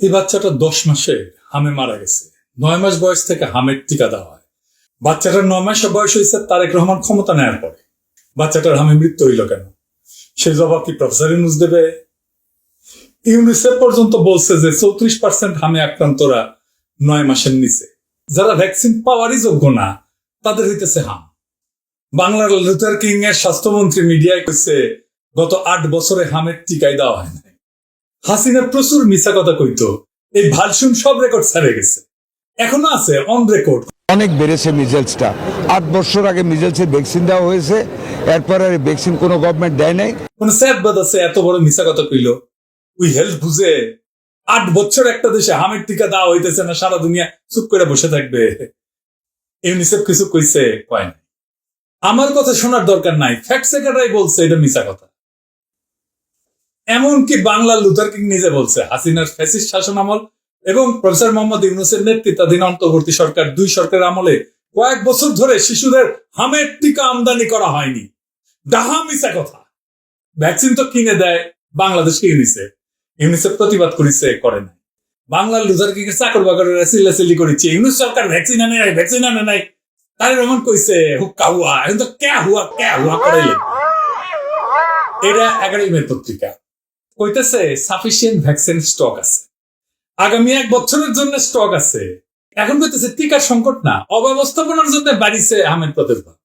এই বাচ্চাটা 10 মাসে হামে মারা গেছে। 9 মাস বয়স থেকে হামের টিকা দেওয়া হয়। বাচ্চাটার 9 মাস বয়স হয়েছে তারেক রহমান ক্ষমতা নেওয়ার পরে। বাচ্চাটার হামে মৃত্যু হইল কেন? সে জবাব কি প্রফেসর ইউনূস দেবে? ইউনিসেফ পর্যন্ত বলছে যে 34% হামে আক্রান্তরা 9 মাসের নিচে। যারা ভ্যাকসিন পাওয়ারই যোগ্য না তাদের হইতেছে হাম। বাংলার লুথার কিং এর স্বাস্থ্যমন্ত্রী মিডিয়ায় কইছে গত 8 বছরে হামের টিকাই দেওয়া হয় না। হাসিনা প্রচুর মিছা কথা কইতো, এই ভালসুন সব রেকর্ড ছাড়ে গেছে, এখনো আছে অন রেকর্ড। অনেক বেড়েছে মিজেলসটা। 8 বছর আগে মিজেলসের ভ্যাকসিন দেওয়া হয়েছে, এরপর আর ভ্যাকসিন কোনো গভর্নমেন্ট দেয় নাই। মানে স্যাদবাদ আছে এত বড় মিছা কথা কইল। উই হেলথ বুঝে 8 বছর একটা দেশে হামের টিকা দেওয়া হইতেছে না, সারা দুনিয়া চুপ করে বসে থাকবে? ইউনিসেফ কিছু কইছে? কয় নাই। আমার কথা শোনার দরকার নাই, ফ্যাক্ট চেকাররাই বলছে এটা মিছা কথা। এমনকি বাংলার লুথার কিং নিজে বলছে হাসিনার ফ্যাসিস্ট শাসন আমল এবং প্রফেসর মোহাম্মদ ইউনূসের নেতৃত্বাধীন অন্তর্বর্তী সরকার 2 সরকারের আমলে কয়েক বছর ধরে শিশুদের হামের টিকা আমদানি করা হয়নি। ডাহা মিছা কথা। ভ্যাকসিন তো কিনে দেয় বাংলাদেশকে ইউনিসেফ। ইউনিসেফ প্রতিবাদ করেছে, করে নাই। বাংলার লুথার কিং এর চাকর বাকরেরা চিল্লাচিল্লি করেছে ইউনূস সরকার ভ্যাকসিন আনে নাই, ভ্যাকসিন আনে নাই। তারেক রহমান কইছে হুক্কা হুয়া, এখন তো ক্যা হুয়া করাইলেন। এটা 11 মে পত্রিকা কইতেছে সাফিসিয়েন্ট ভ্যাকসিন স্টক আছে, আগামী 1 বছরের জন্য স্টক আছে। এখন কইতেছে টিকার সংকট না, অব্যবস্থাপনার জন্য বাড়িছে আহমেদ প্রাদুর্ভাব।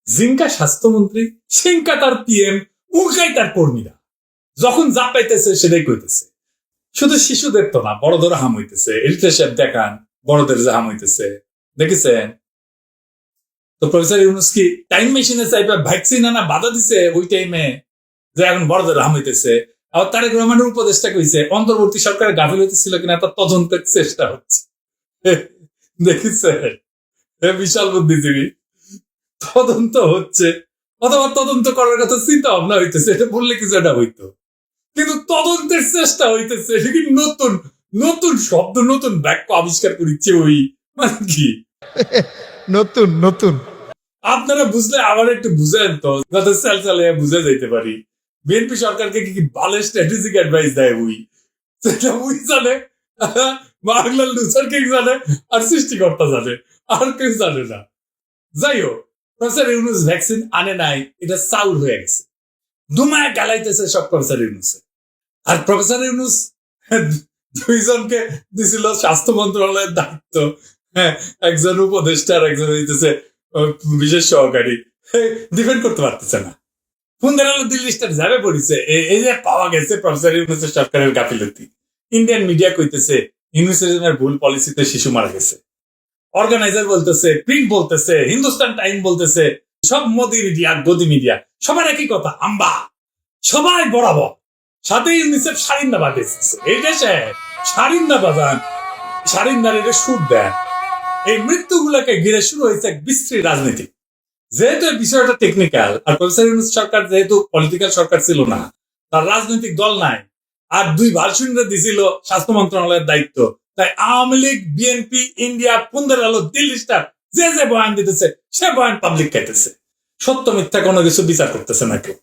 জিঙ্কা স্বাস্থ্যমন্ত্রী, সিঙ্কা তার পিএম, উল্কাই তার কর্মীরা যখন যা পাইতেছে সেটাই কইতেছে। শুধু শিশুদের তো না, বড়দের হাম হইতেছে। এরিট্রেশিয়া দেখান বড়দের যে হাম হইতেছে, দেখেছেন তো? প্রফেসর ইউনূস কি টাইম মেশিনে চাইবে ভ্যাকসিন আনা বাধা দিছে ওই টাইমে যে এখন বড়দের হাম হইতেছে? আবার তারেক রহমানের উপদেষ্টা কইছে অন্তর্বর্তী সরকারের গাফিলতি ছিল কিনা তার তদন্তের চেষ্টা হচ্ছে। দেখেছে? বিশাল বুদ্ধিজীবী। তদন্ত হচ্ছে, অথবা তদন্ত করার কথা চিন্তা ভাবনা হইতেছে, এটা বললে কিছু একটা হইতো, কিন্তু তদন্তের চেষ্টা হইতেছে। এটা কি নতুন নতুন শব্দ, নতুন বাক্য আবিষ্কার করিচ্ছে? ওই মানে কি নতুন নতুন আপনারা বুঝলে আবার একটু বুঝেন তো, যাতে চাল চালে বুঝে যাইতে পারি। বিএনপি সরকারকে কি ভালো স্ট্র্যাটেজিক অ্যাডভাইস দেয় উই, সেটা উই জানে, বাংলার লুথার কিং জানে, আর সৃষ্টিকর্তা জানে, আর কেউ জানে না। যাই হোক, প্রফেসর ইউনূস ভ্যাকসিন আনে নাই, এটা চাউল হয়ে গেছে। দুমায় গালাইতেছে সব প্রফেসর ইউনূসে। আর প্রফেসর ইউনূস 2 জনকে দিছিল স্বাস্থ্য মন্ত্রণালয়ের দায়িত্ব, একজন উপদেষ্টা আর একজন হইতেছে বিশেষ সহকারী। ডিফেন্ড করতে পারতেছে না। পুনরালো দিল্লি স্টার যাবে পড়িছে এই যে পাওয়া গেছে প্রফেসর ইউনূসের সরকারের গাফিলতি। ইন্ডিয়ান মিডিয়া কইতেছে ইউনিসেফের ভুল পলিসিতে শিশু মারা গেছে। অর্গানাইজার বলতেছে, প্রিন্ট বলতেছে, হিন্দুস্তান টাইম বলতেছে, সব মোদি মিডিয়া গদি মিডিয়া সবার একই কথা, আম্বা সবাই বরাবর। সাথে ইউনিসেফ সারিন্দা বাজাইছে। এই দেশে সারিন্দা বাজান, সারিন্দার এটা সুর দেন। এই মৃত্যুগুলোকে ঘিরে শুরু হয়েছে এক বিশ্রী রাজনীতি। যেহেতু এই বিষয়টা টেকনিক্যাল, আর প্রফেসর ইউনূস সরকার যেহেতু পলিটিক্যাল সরকার ছিল না, তার রাজনৈতিক দল নাই, আর 2 ভার্সনরা দিছিল স্বাস্থ্য মন্ত্রণালয়ের দায়িত্ব, তাই আওয়ামী লীগ, বিএনপি, ইন্ডিয়া, পুনরালো, দিল্লি স্টার যে যে বয়ান দিতেছে সে বয়ান পাবলিক খাইতেছে। সত্য মিথ্যা কোনো কিছু বিচার করতেছে না কেউ।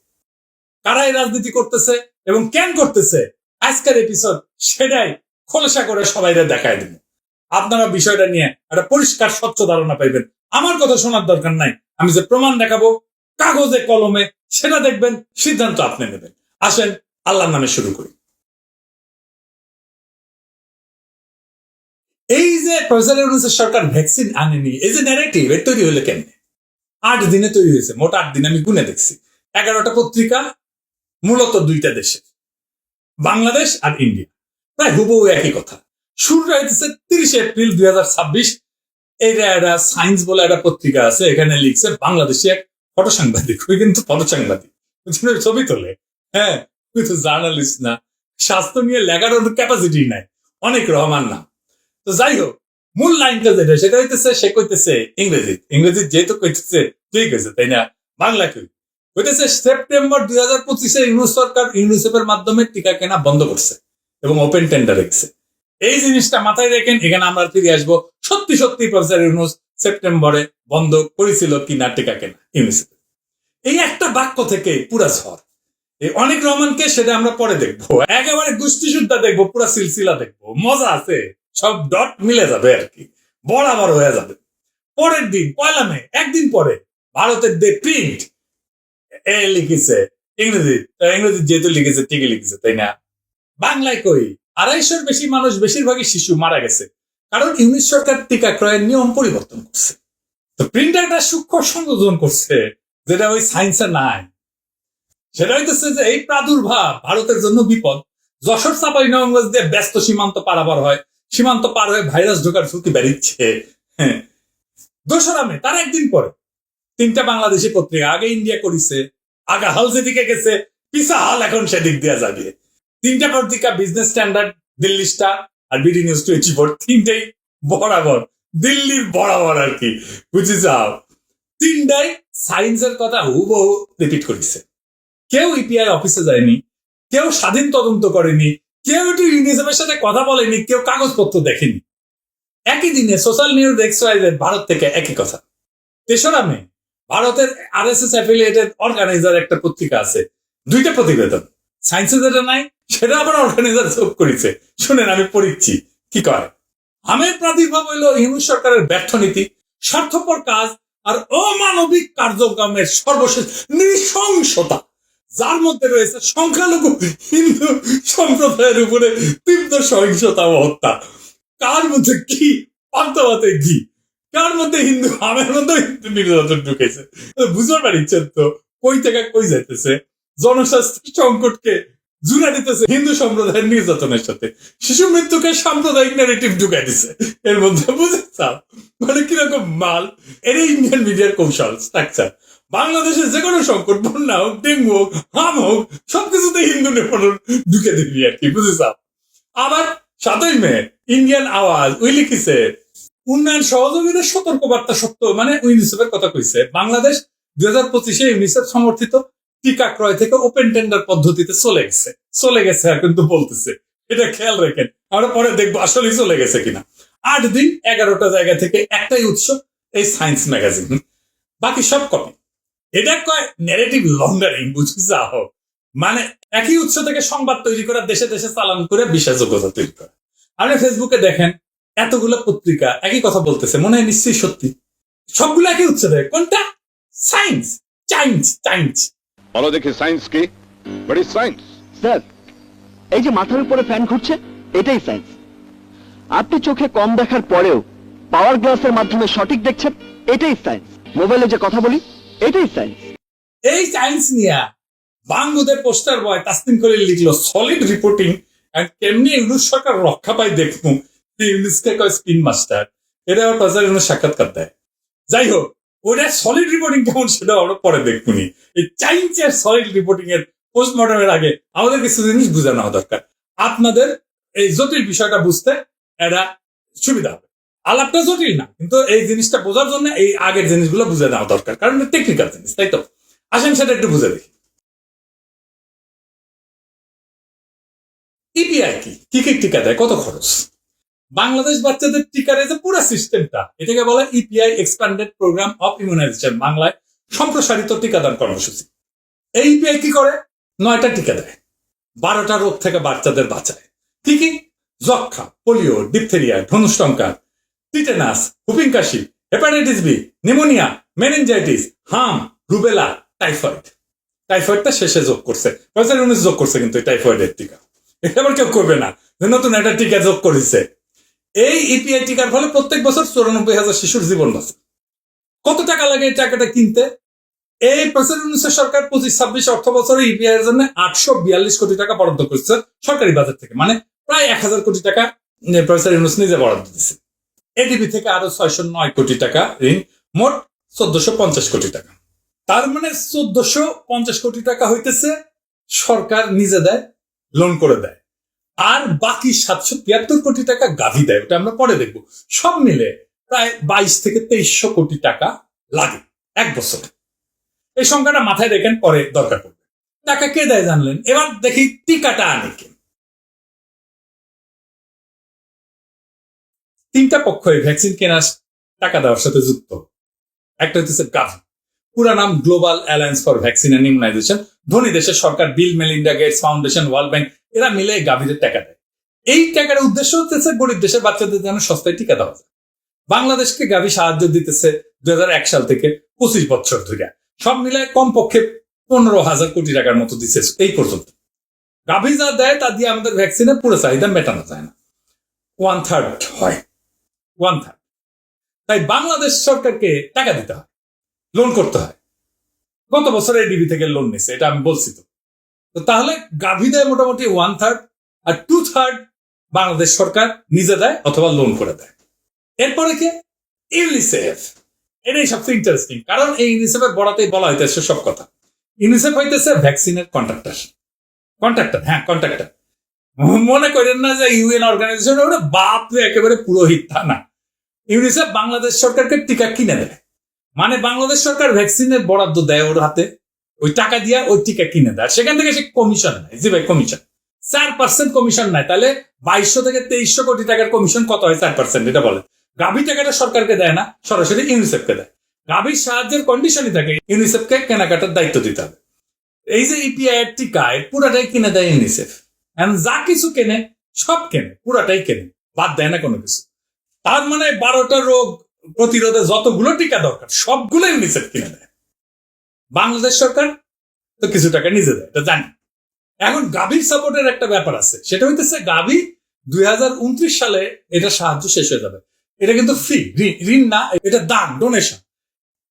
কারাই রাজনীতি করতেছে এবং কেন করতেছে আজকের এপিসোড সেটাই খোলসা করে সবাই দেখায় দিব। আপনারা বিষয়টা নিয়ে একটা পরিষ্কার স্বচ্ছ ধারণা পাইবেন। আমার কথা শোনার দরকার নাই, আমি যে প্রমাণ দেখাবো কাগজে কলমে সেটা দেখবেন, সিদ্ধান্ত আপনি নেবেন। আসেন আল্লাহর নামে শুরু করি। এই যে প্রফেসর ইউনূসের সরকার ভ্যাকসিন আনেনি, এই যে ন্যারেটিভ এর তৈরি হলো কেমনে? 8 দিনে তৈরি হয়েছে, মোট 8 দিন আমি গুনে দেখছি। 11টা পত্রিকা, মূলত 2টা দেশে, বাংলাদেশ আর ইন্ডিয়া, প্রায় হুবহু একই কথা। শুরুটা হইতেছে 30 এপ্রিল 2026। এইটা একটা সায়েন্স বলে একটা পত্রিকা আছে, এখানে লিখছে বাংলাদেশি এক ফটো সাংবাদিক, ওই কিন্তু ফটো সাংবাদিক, ছবি তোলে। হ্যাঁ, তুই তো জার্নালিস্ট না, স্বাস্থ্য নিয়ে লেখার ক্যাপাসিটি নাই, অনেক রহমান না। তো যাই হোক, মূল লাইনটা যেটা সেটা হইতেছে, সে কইতেছে ইংরেজি যেহেতু কইতেছে ঠিক আছে, তাই না? বাংলা কই হইতেছে সেপ্টেম্বর 2025 ইউনূস সরকার ইউনিসেফের মাধ্যমে টিকা কেনা বন্ধ করছে এবং ওপেন টেন্ডার রেখেছে। এই জিনিসটা মাথায় রেখেন, এখানে আমরা ফিরে আসবো। সত্যি সত্যি প্রফেসর ইউনূস সেপ্টেম্বরে বন্ধ করেছিল কিনা টিকা কেনা ইউনিসেফ। এই একটা বাক্য থেকে পুরা ঝড়। এই অনেক রহমানকে সেটা আমরা পরে দেখবো, একেবারে গোষ্ঠী সুদ্ধা দেখবো, পুরো সিলসিলা দেখবো, মজা আছে, সব ডট মিলে যাবে আর কি, বরাবর হয়ে যাবে। পরের দিন 1 মে, একদিন পরে ভারতের দে প্রিন্ট এ লিখেছে ইংরেজি, ইংরেজি যেহেতু লিখেছে ঠিকই লিখেছে তাই না, বাংলায় কই 250-র বেশি মানুষ, বেশিরভাগই শিশু মারা গেছে, কারণ ইউনিট সরকার টিকা ক্রয়ের নিয়ম পরিবর্তন করছে। তো প্রিন্টারটা সূক্ষ্ম সংযোজন করছে যেটা ওই সায়েন্সে নাই। সেটা হইতেছে যে এই প্রাদুর্ভাব ভারতের জন্য বিপদ। যশোর চাঁপাইনবাবগঞ্জ দিয়ে ব্যস্ত সীমান্ত পারাপার হয়, সীমান্ত পার হয়ে ভাইরাস ঢোকার ঝুঁকি বেড়েছে। 2 মে, তার একদিন পরে 3টা বাংলাদেশি পত্রিকা, আগে ইন্ডিয়া করেছে, আগে হাল যেদিকে গেছে পিসা হাল এখন সেদিক দেওয়া যাবে। 3টা পত্রিকা, বিজনেস স্ট্যান্ডার্ড, দিল্লি স্টার আর বিডি নিউজ 24, 3টেই বরাবর দিল্লির বরাবর আর কি, বুঝি যাও। 3টাই সায়েন্সের কথা হুবহু রিপিট করেছে। কেউ ইপিআই অফিসে যায়নি, কেউ স্বাধীন তদন্ত করেনি, কেউ একটু ইউনিসেফের সাথে কথা বলেনি, কেউ কাগজপত্র দেখেনি। একই দিনে সোশ্যাল নিউজ এক্সওয়াইজেড ভারত থেকে একই কথা। 3রা মে, ভারতের আরএসএস অ্যাফিলিয়েটেড অর্গানাইজার একটা পত্রিকা আছে, 2টা প্রতিবেদন, সায়েন্সে যেটা নাই সেটা আবার অর্গানাইজার যোগ করেছে। শুনেন আমি পড়িচ্ছি কি করে। আমের প্রাদুর্ভাব হইল ইউনিট সরকারের ব্যর্থ নীতি, স্বার্থপর কাজ আর অমানবিক কার্যক্রমের সর্বশেষ নৃশংসতা, যার মধ্যে রয়েছে সংখ্যালঘু হিন্দু সম্প্রদায়ের উপরে তীব্র সহিংসতা ও হত্যা। কার মধ্যে কি পান্তাভাতে কি, কার মধ্যে হিন্দু, আমের মধ্যে হিন্দু নির্যাতন ঢুকেছে, বুঝতে পারছেন তো কই থেকে কই যাইতেছে। জনস্বাস্থ্য সংকটকে জুড়ে দিতেছে হিন্দু সম্প্রদায়ের নির্যাতনের সাথে, শিশু মৃত্যুকে সাম্প্রদায়িক ন্যারেটিভ ঢুকাই দিছে এর মধ্যে, বুঝেছাও মানে কিরকম মাল। এর ইন্ডিয়ান মিডিয়ার কৌশল স্ট্রাকচার। বাংলাদেশের যে কোনো সংকট, বন্যা হোক, ডেঙ্গু হোক, হাম হোক, সবকিছুতে হিন্দু নেপথ্য ঢুকে দিবি আর কি, বুঝেছাও। আবার 7 মে, ইন্ডিয়ান আওয়াজ ওই লিখেছে উন্নয়ন সহযোগীদের সতর্কবার্তা সত্য, মানে ইউনিসেফের কথা কইছে, বাংলাদেশ 2025-এ ইউনিসেফ সমর্থিত টিকা ক্রয় থেকে ওপেন টেন্ডার পদ্ধতিতে চলে গেছে আর কিন্তু বলতেছে, এটা খেয়াল রাখেন, আমরা পরে দেখবো আসলে চলে গেছে কিনা। 8 দিন 11টা জায়গা থেকে একটাই উৎস, এই সায়েন্স ম্যাগাজিন, বাকি সব কপি। এটা কয় ন্যারেটিভ লন্ডারিং, বুঝি যাও, মানে একই উৎস থেকে সংবাদ তৈরি করা, দেশে দেশে চালান করে বিশ্বাসযোগ্যতা তৈরি করা। আপনি ফেসবুকে দেখেন এতগুলো পত্রিকা একই কথা বলতেছে, মনে হয় নিশ্চয়ই সত্যি, সবগুলো একই উৎস থেকে। কোনটা? Science, science. বলো দেখি সায়েন্স কি? What is science? স্যার, এই যে মাথার উপরে ফ্যান ঘুরছে, এটাই সায়েন্স। আপনি চোখে কম দেখার পরেও পাওয়ার গ্লাসের মাধ্যমে সঠিক দেখছেন, এটাই সায়েন্স। মোবাইলে যে কথা বলি, এটাই সায়েন্স। এই সায়েন্স নিয়ে বাংলাদেশের পোস্টার বয় তাসনিম করে লিখলো সলিড রিপোর্টিং এন্ড কেমনি ইউনিট সরকার রক্ষা পাই দেখবো, ইউনিসকে কয় স্পিন মাস্টার। এটা আবার প্রচারের সাক্ষাৎকার দেয়। যাই হোক, ওটা সলিড রিপোর্টিং কেমন সেটা আমরা পরে দেখবনি। এই সায়েন্সের সলিড রিপোর্টিং এর পোস্টমর্টমের আগে আমাদের কিছু জিনিস বুঝে নেওয়া দরকার। আপনাদের এই জটিল বিষয়টা বুঝতে এটা সুবিধা হবে। আলাপটা জটিল না, কিন্তু এই জিনিসটা বোঝার জন্য এই আগের জিনিসগুলো বুঝে নেওয়া দরকার, কারণ টেকনিক্যাল জিনিস, তাই তো। আসেন সেটা একটু বুঝে দেখি। ইপিআই কি কি টিকা দেয়, কত খরচ? বাংলাদেশ বাচ্চাদের টিকার এই যে পুরো সিস্টেমটা, এটাকে বলে EPI expanded programme of immunisation, বাংলায় সম্প্রসারিত টিকাদান কর্মসূচি। এই ইপিআই কি করে? 9টা টিকা দেয়, 12টা রোগ থেকে বাচ্চাদের বাঁচায়। কি কি? যক্ষা, পোলিও, ডিপথেরিয়া, ধনুষ্টঙ্কার, টিটেনাস, হুপিং কাশি, হেপাটাইটিস বি, নিউমোনিয়া, মেনিনজাইটিস, হাম, রুবেলা, টাইফয়েডটা শেষে যোগ করছে, যোগ করছে কিন্তু টাইফয়েডের টিকা। এটা আবার কেউ করবে না যে নতুন একটা টিকা যোগ করেছে। এই ইপিআই টিকার ফলে প্রত্যেক বছর 94,000 শিশুর জীবন বাঁচে। কত টাকা লাগে এই টাকাটা কিনতে? এই সরকার 25-26 অর্থ বছরে ইপিআই এর জন্য 842 কোটি টাকা বরাদ্দ করেছে সরকারি বাজেট থেকে, মানে প্রায় 1000 কোটি টাকা প্রফেসর ইউনূস নিজে বরাদ্দ দিচ্ছে। এডিবি থেকে আরো 609 কোটি টাকা ঋণ, মোট 1450 কোটি টাকা। তার মানে 1450 কোটি টাকা হইতেছে সরকার নিজে দেয়, লোন করে দেয়, আর বাকি 773 কোটি টাকা গাভি দেয়, ওটা আমরা পরে দেখবো। সব মিলে প্রায় 22 থেকে 2300 কোটি টাকা লাগে এক বছরে। এই সংখ্যাটা মাথায় রেখেন, পরে দরকার পড়বে। টাকা কে দেয় জানলেন? এবার দেখি টিকাটা আনে কে। 3টা পক্ষ এই ভ্যাকসিন কেনার টাকা দেওয়ার সাথে যুক্ত। একটা হচ্ছে গাভি, পুরা নাম global alliance for vaccine and immunization. ধনী দেশের সরকার, Bill Melinda Gates foundation, world bank, এরা মিলে এই গাভীদের টাকা দেয়। এই টাকার উদ্দেশ্য হচ্ছে গরিব দেশের বাচ্চাদের যেন সস্তায় টিকা দেওয়া যায়। বাংলাদেশকে গাভী সাহায্য দিতেছে 2001 সাল থেকে 25 বছর ধরে, সব মিলায় কমপক্ষে 15,000 কোটি টাকার মতো দিচ্ছে এই পর্যন্ত। গাভী যা দেয় তা দিয়ে আমাদের ভ্যাকসিনের পুরো চাহিদা মেটানো যায় না, 1/3 হয়, 1/3। তাই বাংলাদেশ সরকারকে টাকা দিতে হয়, লোন করতে হয়। গত বছর এডিবি থেকে লোন নিছে, এটা আমি বলছি। তো তাহলে গাভী দেয় মোটামুটি 1/3, আর 2/3 বাংলাদেশ সরকার নিজে দেয় অথবা লোন করে দেয়। এরপরে কে? ইউনিসেফ। এটাই সবচেয়ে ইন্টারেস্টিং, কারণ এই ইউনিসেফের বড়াতেই বলা হইতেছে সব কথা। ইউনিসেফ হইতেছে ভ্যাকসিনের কন্ট্রাক্টর। কন্ট্রাক্টর মনে করেন না যে ইউএন অর্গানাইজেশন ওটা বাপরে একেবারে পুরোহিত, তা না। ইউনিসেফ বাংলাদেশ সরকারকে টিকা কিনে দেয়, মানে বাংলাদেশ সরকার ভ্যাকসিনের বরাদ্দ দেয় ওর হাতে, ওই টাকা দিয়া ওই টিকা কিনে দেয়, সেখান থেকে সে কমিশন নেয়। জি ভাই, কমিশন 4% কমিশন নেয়। তাহলে 2200 থেকে 2300 কোটি টাকার কমিশন কত হয়? 4%। এটা বলে গাভী টাকাটা সরকারকে দেয় না, সরাসরি ইউনিসেফকে দেয়। গাভীর সাহায্যের কন্ডিশনই থাকে ইউনিসেফকে কেনাকাটার দায়িত্ব দিতে হবে। এই যে ইপিআই এর টিকা, এর পুরাটাই কিনে দেয় ইউনিসেফ। যা কিছু কেনে সব কেনে, পুরাটাই কেনে, বাদ দেয় না কোনো কিছু। তার মানে 12টা রোগ প্রতিরোধে যতগুলো টিকা দরকার সবগুলো ইউনিসেফ কিনে দেয়। বাংলাদেশ সরকার তো কিছু টাকা নিজে দেয়, এটা জানি। এখন গাভীর সাপোর্টের একটা ব্যাপার আছে, সেটা হইতেছে গাভী 2029 সালে এটা সাহায্য শেষ হয়ে যাবে। এটা কিন্তু ফ্রি, ঋণ না, এটা দান, ডোনেশন।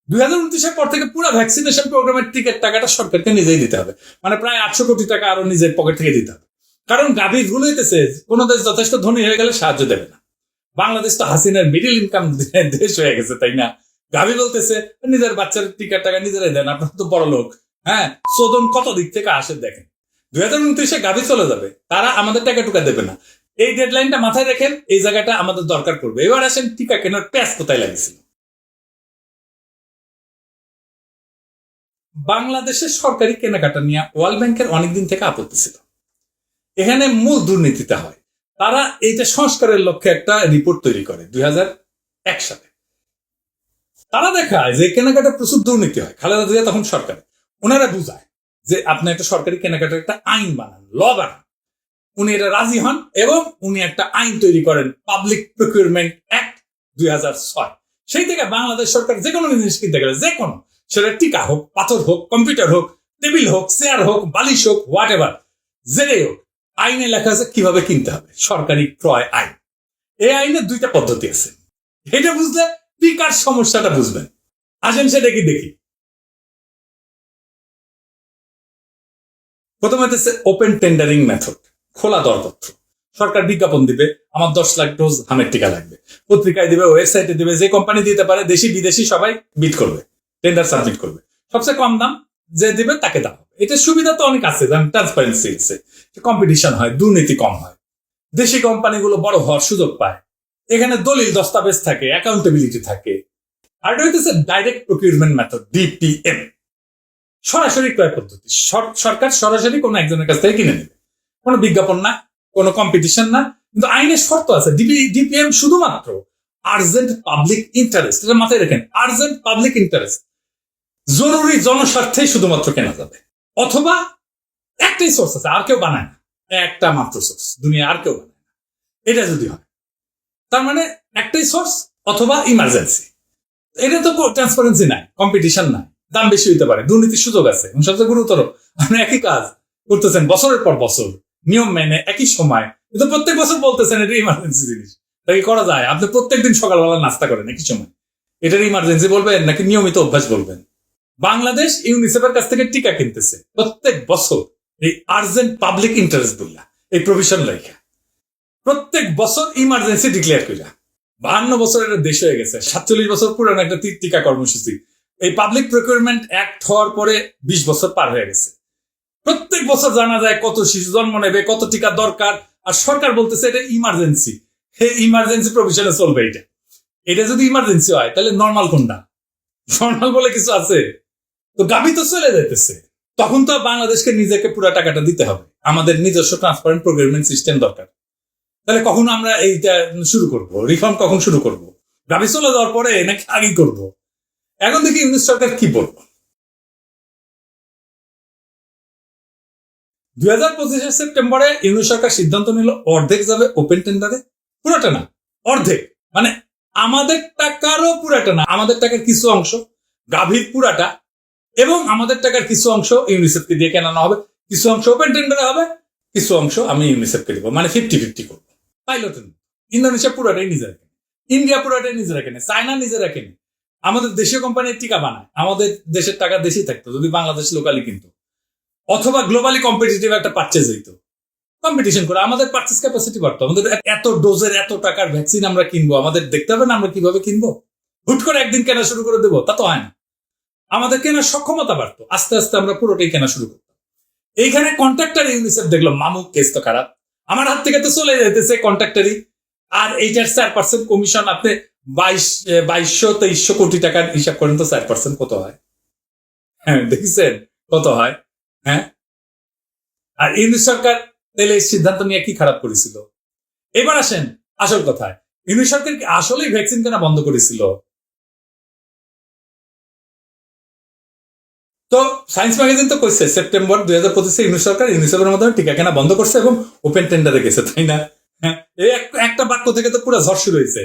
2029-এর পর থেকে পুরো ভ্যাকসিনেশন প্রোগ্রামের টিকিট টাকাটা সরকারকে নিজেই দিতে হবে, মানে প্রায় 800 কোটি টাকা আরো নিজের পকেট থেকে দিতে হবে। কারণ গাভীর ভুল হইতেছে, কোন দেশ যথেষ্ট ধনী হয়ে গেলে সাহায্য দেবে না। বাংলাদেশ তো হাসিনার মিডিল ইনকাম দেশ হয়ে গেছে, তাই না? গাভী বলতেছে নিজের বাচ্চার টিকার টাকা নিজেরাই দেন, আপনারা তো বড় লোক। হ্যাঁ, শোধন কত দিক থেকে আসে দেখেন। 2029-এ গাভী চলে যাবে, তারা আমাদের টাকা টুকা দেবে না। এই ডেডলাইনটা মাথায় রেখেন, এই জায়গাটা আমাদের দরকার পড়বে। এবার আসেন টিকা কেনার প্যাচ কোথায় লাগিয়েছিল। বাংলাদেশের সরকারি কেনাকাটা নিয়ে ওয়ার্ল্ড ব্যাংকের অনেকদিন থেকে আপত্তি ছিল। এখানে মূল দুর্নীতিটা হয়, তারা এইটা সংস্কারের লক্ষ্যে একটা রিপোর্ট তৈরি করে 2001 সালে। তারা দেখায় যে কেনাকাটা প্রচুর দুর্নীতি হয়। খালেদা জিয়া তখন সরকারে, ওনারা বুঝায় যে আপনি একটা সরকারি কেনাকাটার একটা আইন বানান, ল বানান। উনি এটা রাজি হন এবং উনি একটা আইন তৈরি করেন, পাবলিক প্রকিউরমেন্ট অ্যাক্ট 2006। সেই থেকে বাংলাদেশ সরকার যে কোনো জিনিস কিনতে গেলে, যে কোনো, সেটা টিকা হোক, পাথর হোক, কম্পিউটার হোক, টেবিল হোক, চেয়ার হোক, বালিশ হোক, হোয়াট এভার, যেটাই হোক, আইনে লেখা আছে কিভাবে কিনতে হবে, সরকারি ক্রয় আইন। এই আইনের 2টা পদ্ধতি আছে। এটা বুঝলে টিকার সমস্যাটা বুঝবেন। আসেন সেটা কি দেখি। প্রথমে হচ্ছে ওপেন টেন্ডারিং মেথড, খোলা দরপত্র। সরকার বিজ্ঞাপন দিবে, আমার 10 লাখ ডোজ হামের টিকা লাগবে, পত্রিকায় দিবে, ওয়েবসাইটে দিবে, যে কোম্পানি দিতে পারে, দেশি বিদেশি সবাই বিড করবে, টেন্ডার সাবমিট করবে। সবচেয়ে কম দাম যে দিবে তাকে দাও। এটা সুবিধা তো অনেক আছে, যেমন ট্রান্সপারেন্সি আছে, কম্পিটিশন হয়, দুর্নীতি কম হয়, দেশি কোম্পানিগুলো বড় হওয়ার সুযোগ পায়, এখানে দলিল দস্তাবেজ থাকে, অ্যাকাউন্টেবিলিটি থাকে। আর এটা হইতেছে ডাইরেক্ট প্রকিউরমেন্ট মেথড, ডিপিএম, সরাসরি ক্রয় পদ্ধতি। সরকার সরাসরি কোনো একজনের কাছ থেকে কিনে নেবে, কোনো বিজ্ঞাপন না, কোনো কম্পিটিশন না। কিন্তু আইনের শর্ত আছে। ডিপিএম শুধুমাত্র আর্জেন্ট পাবলিক ইন্টারেস্ট, এটা মাথায় রাখেন, আর্জেন্ট পাবলিক ইন্টারেস্ট, জরুরি জনস্বার্থেই শুধুমাত্র কেনা যাবে। অথবা একটাই সোর্স আছে, আর কেউ বানায় না, একটা মাত্র সোর্স, দুনিয়া আর কেউ বানায় না। এটা যদি হয়, তার মানে একটাই সোর্স অথবা ইমার্জেন্সি। এটা তো ট্রান্সপারেন্সি নাই, কম্পিটিশন নাই, দাম বেশি হইতে পারে, দুর্নীতির সুযোগ আছে। সবচেয়ে গুরুতর, আপনি একই কাজ করতেছেন বছরের পর বছর, নিয়ম মেনে, একই সময়, কিন্তু প্রত্যেক বছর বলতেছেন এটা ইমার্জেন্সি জিনিস। তাই করা যায়? আপনি প্রত্যেকদিন সকালবেলা নাস্তা করেন একই সময়, এটার ইমার্জেন্সি বলবেন নাকি নিয়মিত অভ্যাস বলবেন? বাংলাদেশ ইউনিসেফের কাছ থেকে টিকা কিনতেছে প্রত্যেক বছর এই আর্জেন্ট পাবলিক ইন্টারেস্ট বললা, এই প্রভিশন লেখা, প্রত্যেক বছর ইমার্জেন্সি ডিক্লেয়ার কইরা। 52 বছরের দেশ হয়ে গেছে, 47 বছর পুরানো একটা টিকা কর্মসূচি। এই পাবলিক প্রকিউরমেন্ট অ্যাক্ট হওয়ার পরে 20 বছর পার হয়ে গেছে। প্রত্যেক বছর জানা যায় কত শিশু জন্ম নেবে, কত টিকা দরকার, আর সরকার বলতেছে এটা ইমার্জেন্সি। ইমার্জেন্সি প্রভিশনে চলবে। এটা যদি ইমার্জেন্সি হয় তাহলে নর্মাল কোনটা? নর্মাল বলে কিছু আছে? তো গাভী তো চলে যাইতেছে। তখন তো বাংলাদেশকে নিজেকে পুরো টাকাটা দিতে হবে, আমাদের নিজস্ব ট্রান্সপারেন্ট প্রকিউরমেন্ট সিস্টেম দরকার। তাহলে কখন আমরা এইটা শুরু করব? রিফর্ম কখন শুরু করব? গাভী চলে যাওয়ার পরে নাকি আগেই করব? এখন দেখি ইউনিট সরকার কি বলবো। 2025 সেপ্টেম্বরে ইউনিট সরকার সিদ্ধান্ত নিল অর্ধেক যাবে ওপেন টেন্ডারে, পুরোটা না, অর্ধেক। মানে আমাদের টাকারও পুরাটা না, আমাদের টাকার কিছু অংশ, গাভীর পুরাটা, এবং আমাদের টাকার কিছু অংশ ইউনিসেফকে দিয়ে কেনানো হবে, কিছু অংশ ওপেন টেন্ডারে হবে, কিছু অংশ আমি ইউনিসেফকে দিব, মানে 50-50 করবো। পাইলট ইন্দোনেশিয়া পুরাটাই নিজেরা কেনে, ইন্ডিয়া পুরাটাই নিজেরা কেনে, চায়না নিজেরা কেনে। আমাদের দেশীয় কোম্পানির টিকা বানায়, আমাদের দেশের টাকা দেশেই থাকতো যদি বাংলাদেশ লোকালি কিনতো, অথবা গ্লোবালি কম্পিটিটিভ একটা পারচেজ হইতো, কম্পিটিশন করে আমাদের পারচেজ ক্যাপাসিটি বাড়তো। আমাদের এত ডোজের এত টাকার ভ্যাকসিন আমরা কিনবো, আমাদের দেখতে হবে না আমরা কিভাবে কিনবো। হুট করে একদিন কেনা শুরু করে দেবো, তা তো হয় না। আমাদের কেনার সক্ষমতা বাড়তো, আস্তে আস্তে আমরা পুরোটাই কেনা শুরু করতাম। এইখানে কন্ট্রাক্টর ইউনিসেফ দেখলো মামুক কেস তো খারাপ, আমার হাত থেকে তো চলে যেতেছে কন্ট্রাক্টরই, আর এইটার 4% কমিশন, আপনি 2200-2300 কোটি টাকার হিসাব করেন তো 4% কত হয়? হ্যাঁ, দেখছেন কত হয়? হ্যাঁ, আর ইউনিট সরকার তাহলে এই সিদ্ধান্ত নিয়ে কি খারাপ করেছিল? এবার আসেন আসল কথায়, ইউনিট সরকার কি আসলেই ভ্যাকসিন কেনা বন্ধ করেছিল? তো সায়েন্স ম্যাগাজিন তো কইছে সেপ্টেম্বর 2025 ইউনিট সরকার ইউনিসেফের মাধ্যমে টিকা কেনা বন্ধ করছে এবং ওপেন টেন্ডারে গেছে, তাই না? হ্যাঁ, এই একটা বাক্য থেকে তো পুরো ঝড় শুরু হয়েছে।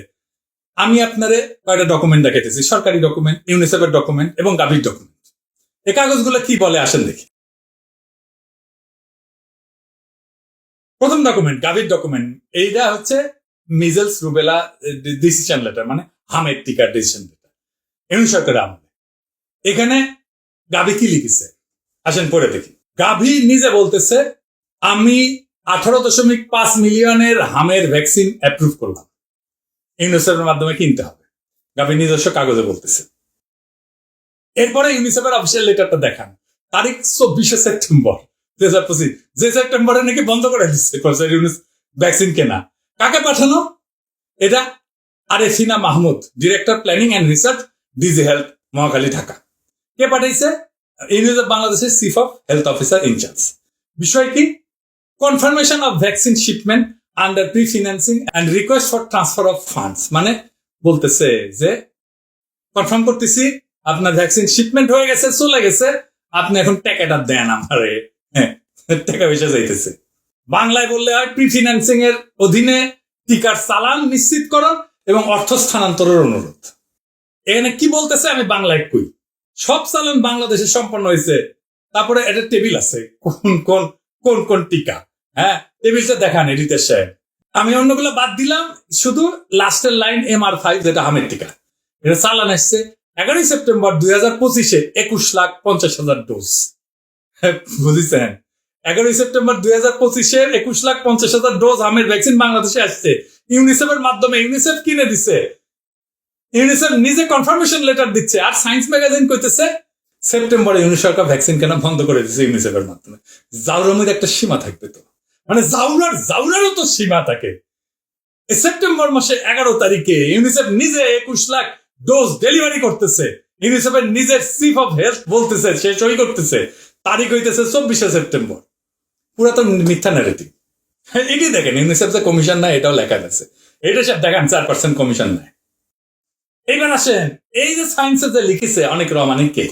আমি আপনারে কয়টা ডকুমেন্ট দেখাইতেছি, সরকারি ডকুমেন্ট, ইউনিসেফের ডকুমেন্ট এবং গাভীর ডকুমেন্ট। এই কাগজগুলো কি বলে আসেন দেখি। প্রথম ডকুমেন্ট, গাভীর ডকুমেন্ট, এইটা হচ্ছে মিজেলস রুবেলা ডিসিশন লেটার, মানে হামের টিকার ডিসিশন লেটার, ইউনিট সরকারের আমলে। এখানে গাভী কি লিখেছে আসেন পড়ে দেখি। গাভী নিজে বলতেছে আমি 18.5 মিলিয়নের হামের ভ্যাকসিন অ্যাপ্রুভ করলাম, ইউনিসেফের মাধ্যমে কিনতে হবে, গাভী নিজস্ব কাগজে বলতেছে। এরপরে ইউনিসেফের অফিসিয়াল লেটারটা দেখান, তারিখ 24 সেপ্টেম্বর 2025, যে সেপ্টেম্বরে নাকি বন্ধ করে দিচ্ছে ভ্যাকসিন কেনা। কাকে পাঠানো এটা? Arefina Mahmud, director planning and research, DG health, Mohakhali, Dhaka. কে পাঠাইছে? ইউনিসেফ বাংলাদেশের chief of health officer incharge. বিষয় কি? Confirmation of vaccine shipment under pre financing and request for transfer of funds, মানে বলতেছে যে কনফার্ম করতেছি আপনার ভ্যাকসিন শিপমেন্ট হয়ে গেছে, চলে গেছে, আপনি এখন টাকাটা দেন আমারে। হ্যাঁ, টাকা পয়সা যাইতেছে। বাংলায় বললে হয় প্রি ফিন্যান্সিং এর অধীনে টিকার চালান নিশ্চিতকরণ এবং অর্থ স্থানান্তরের অনুরোধ। এখানে কি বলতেছে আমি বাংলায় কই, সব চালান বাংলাদেশে সম্পন্ন হয়েছে, তারপরে এটা টেবিল আছে কোন কোন কোন কোন টিকা। হ্যাঁ, টেবিলটা দেখান এডিটর সাহেব। আমি অন্যগুলো বাদ দিলাম, শুধু লাস্টের লাইন MR5 যেটা হামের টিকা, এটা চালান আসছে 11 সেপ্টেম্বর 2025 21,50,000 ডোজ। বুঝেছেন? 11 সেপ্টেম্বর 2025 21,50,000 ডোজ হামের ভ্যাকসিন বাংলাদেশে আসছে ইউনিসেফের মাধ্যমে। ইউনিসেফ কিনে দিছে, ইউনিসেফ নিজে কনফার্মেশন লেটার দিচ্ছে। আর সায়েন্স ম্যাগাজিন কইতেছে সেপ্টেম্বরে ইউনিট সরকার ভ্যাকসিন কেনা বন্ধ করে দিচ্ছে ইউনিসেফের মাধ্যমে। জাউরামের একটা সীমা থাকবে তো, মানে জাউরারও তো সীমা থাকে। সেপ্টেম্বর মাসে 11 তারিখে ইউনিসেফ নিজে 21 লাখ ডোজ ডেলিভারি করতেছে, ইউনিসেফের নিজের চিফ অফ হেলথ বলতেছে, সে সই করতেছে, তারিখ হইতেছে 24 সেপ্টেম্বর। পুরা তো মিথ্যা ন্যারেটিভ। এটি দেখেন ইউনিসেফ যে কমিশন নেয় এটাও লেখা আছে, এটা সব দেখান 4% কমিশন নেয়। এইবার আসেন এই যে সায়েন্সে যে লিখেছে অনেক রহমানি কে?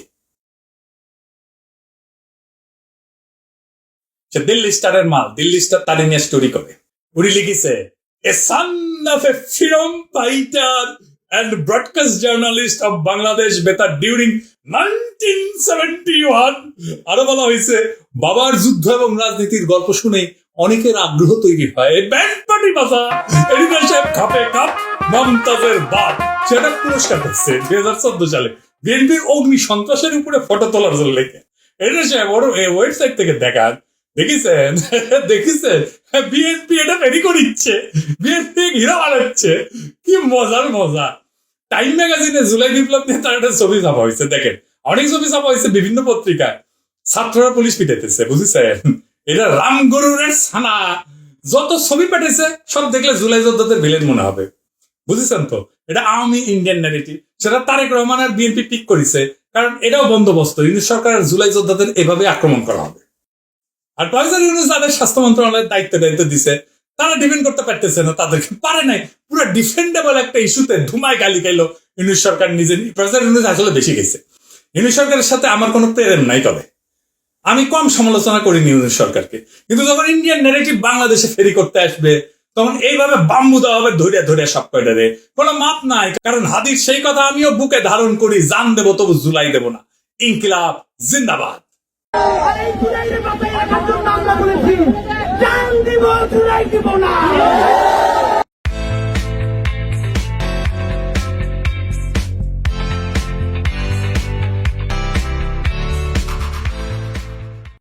সে দিল্লি স্টারের মাল, দিল্লি স্টার তারে নিয়ে স্টোরি করে। উনি লিখেছে a son of a freedom fighter and broadcast journalist of Bangladesh Betar during 1971। আরো বলা হয়েছে বাবার যুদ্ধ এবং রাজনীতির গল্প শুনে অনেকের আগ্রহ তৈরি হয়। ব্যান্ড পার্টি বাজা এডিটর সাহেব খাপে কাপ মমতাজের বাপ, সেটা পুরস্কার পাচ্ছে 2014 সালে বিএনপির অগ্নি সন্ত্রাসের উপরে ফটো তোলার জন্য লেখে। এডিটর সাহেব ওর ওয়েবসাইট থেকে দেখান, দেখেছেন দেখেছেন বিএনপি এটা তৈরি করিচ্ছে, বিএনপি ঘিরা বানাচ্ছে, কি মজার মজা। টাইম ম্যাগাজিনে জুলাই বিপ্লব নিয়ে তার একটা ছবি ছাপা হয়েছে, দেখেন অনেক ছবি ছাপা হয়েছে বিভিন্ন পত্রিকায়, ছাত্ররা পুলিশ পিটাইতেছে, বুঝেছেন? এটা রামগরুরের ছানা, যত ছবি পাঠাইছে সব দেখলে জুলাই যোদ্ধাদের ভিলেন মনে হবে, বুঝেছেন তো? এটা আওয়ামী ইন্ডিয়ান ন্যারেটিভ, সেটা তারেক রহমান আর বিএনপি পিক করেছে, কারণ এটাও বন্দোবস্ত, ইউনিট সরকারের জুলাই যোদ্ধাদের এভাবে আক্রমণ করা হবে। আর প্রফেসর ইউনূস যাদের স্বাস্থ্য মন্ত্রণালয়ের দায়িত্ব দিছে তারা ডিফেন্ড করতে পারতেছে না, তাদেরকে পারে নাই। পুরো ডিফেন্ডেবল একটা ইস্যুতে ধুমায় গালি খাইলো ইউনূস সরকার নিজে। প্রফেসর ইউনূস আসলে বেশি গেছে। ইউনূস সরকারের সাথে আমার কোনো প্রেম নাই, তবে আমি কম সমালোচনা করিনি ইউনূস সরকারকে, কিন্তু যখন ইন্ডিয়ান ন্যারেটিভ বাংলাদেশে ফেরি করতে আসবে তখন এইভাবে বাম্বু দেওয়া হবে ধরিয়া ধরিয়া সব কয়টারে, কোনো মাপ নাই। কারণ হাদির সেই কথা আমিও বুকে ধারণ করি, জান দেবো তবু জুলাই দেবো না। ইনকিলাব জিন্দাবাদ। আর এই জুলাইয়ের বাপের একার জন্য আমরা বলেছি জান দিব জুলাই দিব না।